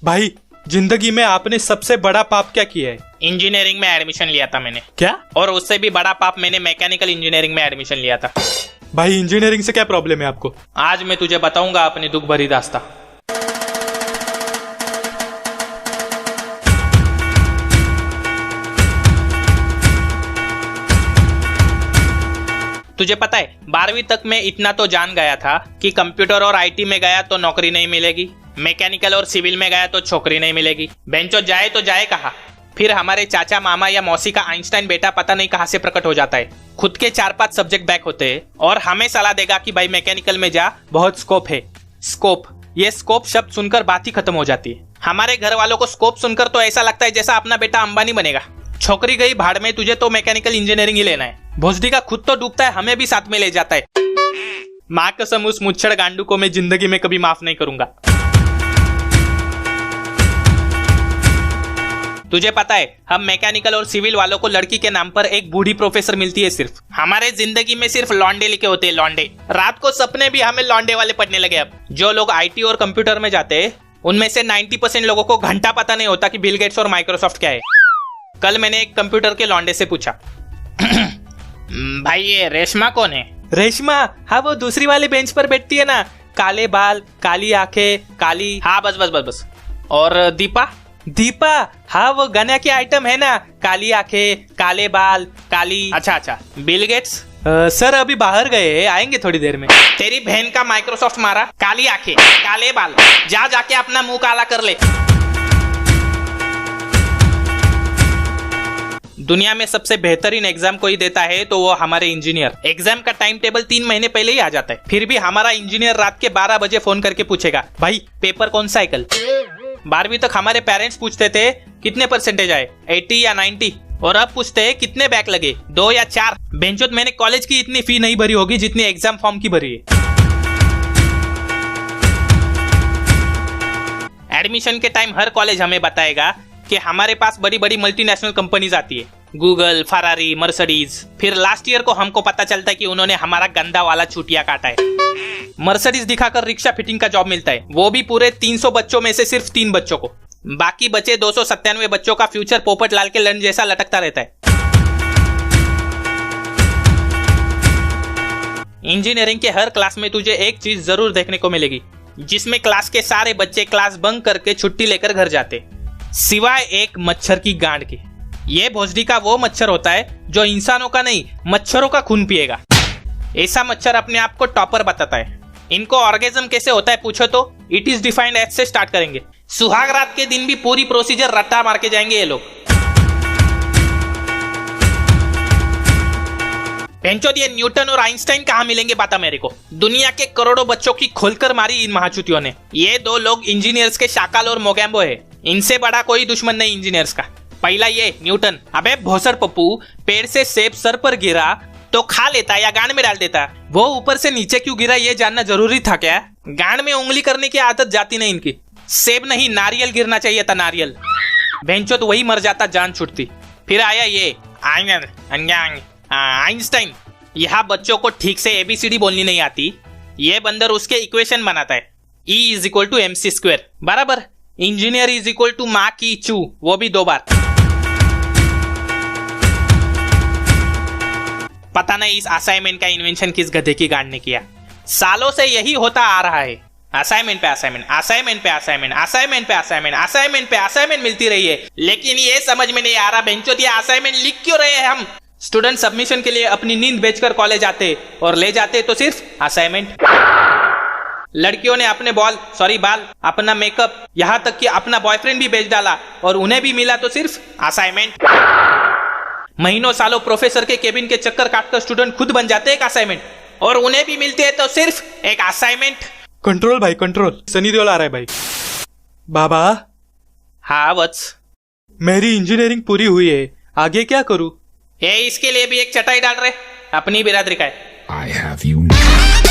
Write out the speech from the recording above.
भाई जिंदगी में आपने सबसे बड़ा पाप क्या किया है? इंजीनियरिंग में एडमिशन लिया था मैंने। क्या? और उससे भी बड़ा पाप, मैंने मैकेनिकल इंजीनियरिंग में एडमिशन लिया था। भाई इंजीनियरिंग से क्या प्रॉब्लम है आपको? आज मैं तुझे बताऊंगा अपनी दुख भरी दास्तां। तुझे पता है 12वीं तक मैं इतना तो जान गया था कि कंप्यूटर और आईटी में गया तो नौकरी नहीं मिलेगी, मैकेनिकल और सिविल में गया तो छोकरी नहीं मिलेगी। बेंचो जाए तो जाए कहाँ? फिर हमारे चाचा मामा या मौसी का आइंस्टाइन बेटा पता नहीं कहाँ से प्रकट हो जाता है। खुद के 4-5 सब्जेक्ट बैक होते हैं और हमें सलाह देगा कि भाई मैकेनिकल में जा, बहुत स्कोप है। स्कोप, ये स्कोप शब्द सुनकर बात ही खत्म हो जाती है। हमारे घर वालों को स्कोप सुनकर तो ऐसा लगता है जैसा अपना बेटा अंबानी बनेगा। छोकरी गई भाड़ में, तुझे तो मैकेनिकल इंजीनियरिंग ही लेना है। भोसडी का खुद तो डूबता है, हमें भी साथ में ले जाता है। माँ कसम, उस मुच्छड़ गांडू को मैं जिंदगी में कभी माफ नहीं करूंगा। तुझे पता है हम मैकेनिकल और सिविल वालों को लड़की के नाम पर एक बूढ़ी प्रोफेसर मिलती है। सिर्फ हमारे जिंदगी में सिर्फ लौंडे लिखे होते हैं, लौंडे। रात को सपने भी हमें लौंडे वाले पड़ने लगे। अब जो लोग आईटी और कंप्यूटर में जाते हैं उनमें से 90% लोगों को घंटा पता नहीं होता कि बिल गेट्स और माइक्रोसॉफ्ट क्या है। कल मैंने एक कंप्यूटर के लौंडे से पूछा, भाई ये रेशमा कौन है? रेशमा? हाँ, वो दूसरी वाली बेंच पर बैठती है ना, काले बाल, काली आंखें, काली। हाँ बस बस बस बस। और दीपा? दीपा, हाँ वो गाना की आइटम है ना, काली आंखें, काले बाल, काली। अच्छा अच्छा। Bill Gates? सर अभी बाहर गए, आएंगे थोड़ी देर में। तेरी बहन का माइक्रोसॉफ्ट मारा, काली आंखें, काले बाल, जा जाके अपना मुंह काला कर ले। दुनिया में सबसे बेहतरीन एग्जाम कोई देता है तो वो हमारे इंजीनियर। एग्जाम का टाइम टेबल 3 महीने पहले ही आ जाता है, फिर भी हमारा इंजीनियर रात के 12 बजे फोन करके पूछेगा, भाई पेपर कौन सा है कल? 12वीं तक हमारे पेरेंट्स पूछते थे कितने परसेंटेज आए, 80 या 90, और अब पूछते हैं कितने बैक लगे, 2 या 4। बेंचोत मैंने कॉलेज की इतनी फी नहीं भरी होगी जितनी एग्जाम फॉर्म की भरी है। एडमिशन के टाइम हर कॉलेज हमें बताएगा कि हमारे पास बड़ी बड़ी मल्टीनेशनल कंपनीज आती है, गूगल, फरारी, मर्सिडीज। फिर लास्ट ईयर को हमको पता चलता है कि उन्होंने हमारा गंदा वाला चूतिया काटा है। मर्सिडीज दिखाकर रिक्शा फिटिंग का जॉब मिलता है, वो भी पूरे 300 बच्चों में से सिर्फ 3 बच्चों को। बाकी बचे 297 बच्चों का फ्यूचर पोपट लाल के लन जैसा लटकता रहता है। इंजीनियरिंग के हर क्लास में तुझे एक चीज जरूर देखने को मिलेगी, जिसमें क्लास के सारे बच्चे क्लास बंक करके छुट्टी लेकर घर जाते, सिवाय एक मच्छर की गांड के। ये भोसडी का वो मच्छर होता है जो इंसानों का नहीं, मच्छरों का खून पिएगा। ऐसा मच्छर अपने आप को टॉपर बताता है। इनको ऑर्गेज्म कैसे होता है पूछो तो इट इज डिफाइंड एज से स्टार्ट करेंगे। सुहाग रात के दिन भी पूरी प्रोसीजर रट्टा मार के जाएंगे ये लोग। बेंचोद, ये न्यूटन और आइंस्टाइन कहाँ मिलेंगे बता मेरे को? दुनिया के करोड़ों बच्चों की खोलकर मारी इन महाचुतियों ने। ये 2 लोग इंजीनियर्स के शाकाल और मोगैम्बो है, इनसे बड़ा कोई दुश्मन नहीं इंजीनियर्स का। पहला ये न्यूटन, अबे भोसड़ पप्पू, पेड़ से सेब सर पर गिरा तो खा लेता या गांड में डाल देता, वो ऊपर से नीचे क्यों गिरा ये जानना जरूरी था क्या? गांड में उंगली करने की आदत जाती नहीं इनकी। सेब नहीं, नारियल गिरना चाहिए था, नारियल। बेंचो तो वही मर जाता, जान छूटती। फिर आया ये आइंस्टाइन। यहाँ बच्चों को ठीक से ABCD बोलनी नहीं आती, ये बंदर उसके इक्वेशन बनाता है, E = mc², बराबर। इंजीनियर = माँ की चू, वो भी 2 बार। पता नहीं इस असाइनमेंट का इन्वेंशन किस गधे की गांड ने किया। सालों से यही होता आ रहा है, असाइनमेंट पे असाइनमेंट, असाइनमेंट पे असाइनमेंट, असाइनमेंट पे असाइनमेंट, असाइनमेंट पे असाइनमेंट मिलती रही है। लेकिन ये समझ में नहीं आ रहा बेंचोद, ये असाइनमेंट लिख क्यों रहे हैं हम? स्टूडेंट सबमिशन के लिए अपनी नींद बेचकर कॉलेज आते और ले जाते तो सिर्फ असाइनमेंट। लड़कियों ने अपने बाल, अपना मेकअप, यहाँ तक कि अपना बॉयफ्रेंड भी बेच डाला और उन्हें भी मिला तो सिर्फ असाइनमेंट। महीनों सालों प्रोफेसर के केबिन के चक्कर काटकर स्टूडेंट खुद बन जाते एक असाइनमेंट, और उन्हें भी मिलते हैं तो सिर्फ एक असाइनमेंट। कंट्रोल भाई कंट्रोल, सनी देओल आ रहा है भाई। बाबा। हाँ वत्स। मेरी इंजीनियरिंग पूरी हुई है, आगे क्या करूं? ये इसके लिए भी एक चटाई डाल रहे, अपनी बिरादरी का है। I have you now.